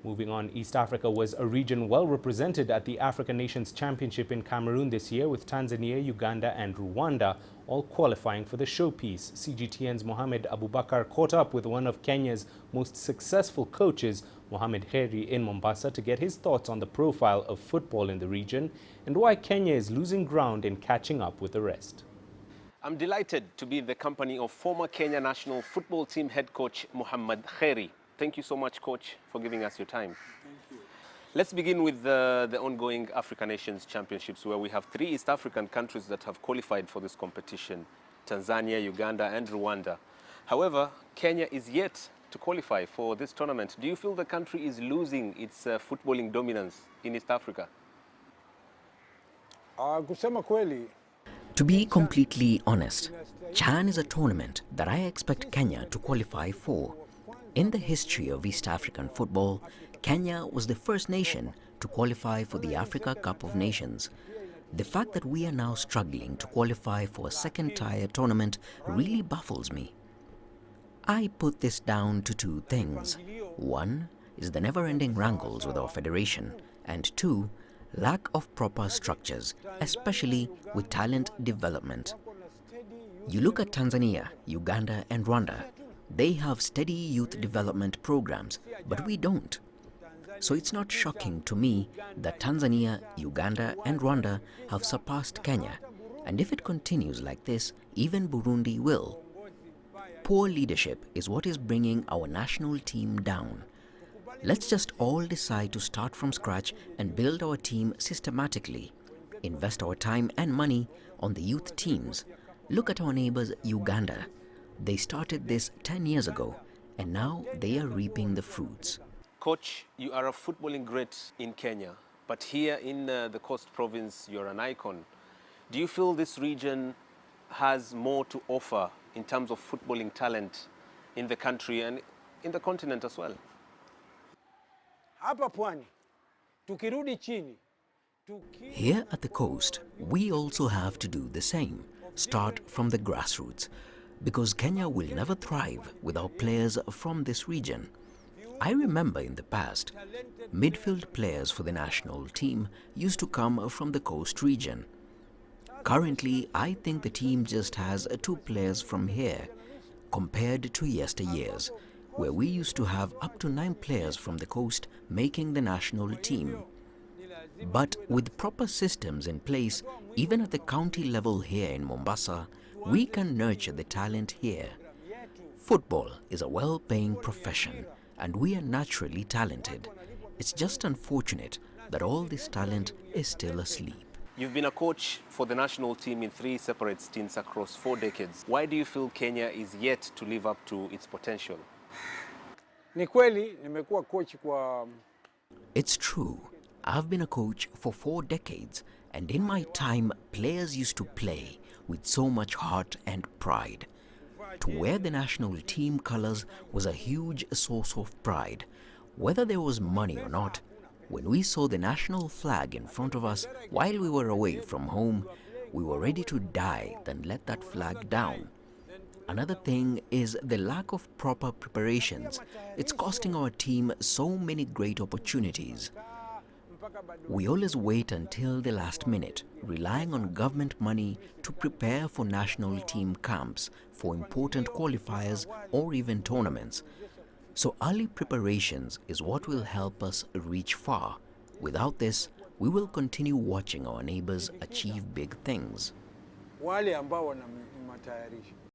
Moving on, East Africa was a region well represented at the African Nations Championship in Cameroon this year, with Tanzania, Uganda and Rwanda all qualifying for the showpiece. CGTN's Mohamed Abubakar caught up with one of Kenya's most successful coaches, Mohamed Kheri, in Mombasa to get his thoughts on the profile of football in the region and why Kenya is losing ground in catching up with the rest. I'm delighted to be in the company of former Kenya national football team head coach Mohamed Kheri. Thank you so much, Coach, for giving us your time. Thank you. Let's begin with the ongoing African Nations Championships, where we have 3 East African countries that have qualified for this competition: Tanzania, Uganda and Rwanda. However, Kenya is yet to qualify for this tournament. Do you feel the country is losing its footballing dominance in East Africa? Kusema kweli, to be completely honest, CHAN is a tournament that I expect Kenya to qualify for. In the history of East African football, Kenya was the first nation to qualify for the Africa Cup of Nations. The fact that we are now struggling to qualify for a second-tier tournament really baffles me. I put this down to 2 things. 1 is the never-ending wrangles with our federation, and 2, lack of proper structures, especially with talent development. You look at Tanzania, Uganda and Rwanda. They have steady youth development programs, but we don't. So it's not shocking to me that Tanzania, Uganda and Rwanda have surpassed Kenya, and if it continues like this, even Burundi will. Poor leadership is what is bringing our national team down. Let's just all decide to start from scratch and build our team systematically. Invest our time and money on the youth teams. Look at our neighbors Uganda. They started this 10 years ago, and now they are reaping the fruits. Coach, you are a footballing great in Kenya, but here in the Coast Province, you're an icon. Do you feel this region has more to offer in terms of footballing talent in the country and in the continent as well? hapa pwani, tukirudi chini. Here at the coast, we also have to do the same. Start from the grassroots, because Kenya will never thrive without players from this region. I remember in the past, midfield players for the national team used to come from the coast region. Currently, I think the team just has 2 players from here, compared to yesteryears, where we used to have up to 9 players from the coast making the national team. But with proper systems in place, even at the county level here in Mombasa, we can nurture the talent here. Football is a well-paying profession, and we are naturally talented. It's just unfortunate that all this talent is still asleep. You've been a coach for the national team in 3 separate stints across 4 decades. Why do you feel Kenya is yet to live up to its potential? Ni kweli nimekuwa coach kwa. It's true. I've been a coach for 4 decades, and in my time, players used to play with so much heart and pride. To wear the national team colors was a huge source of pride. Whether there was money or not, when we saw the national flag in front of us while we were away from home, we were ready to die than let that flag down. Another thing is the lack of proper preparations. It's costing our team so many great opportunities. We always wait until the last minute, relying on government money to prepare for national team camps, for important qualifiers or even tournaments. So early preparations is what will help us reach far. Without this, we will continue watching our neighbors achieve big things. Wale ambao wanamatayarisha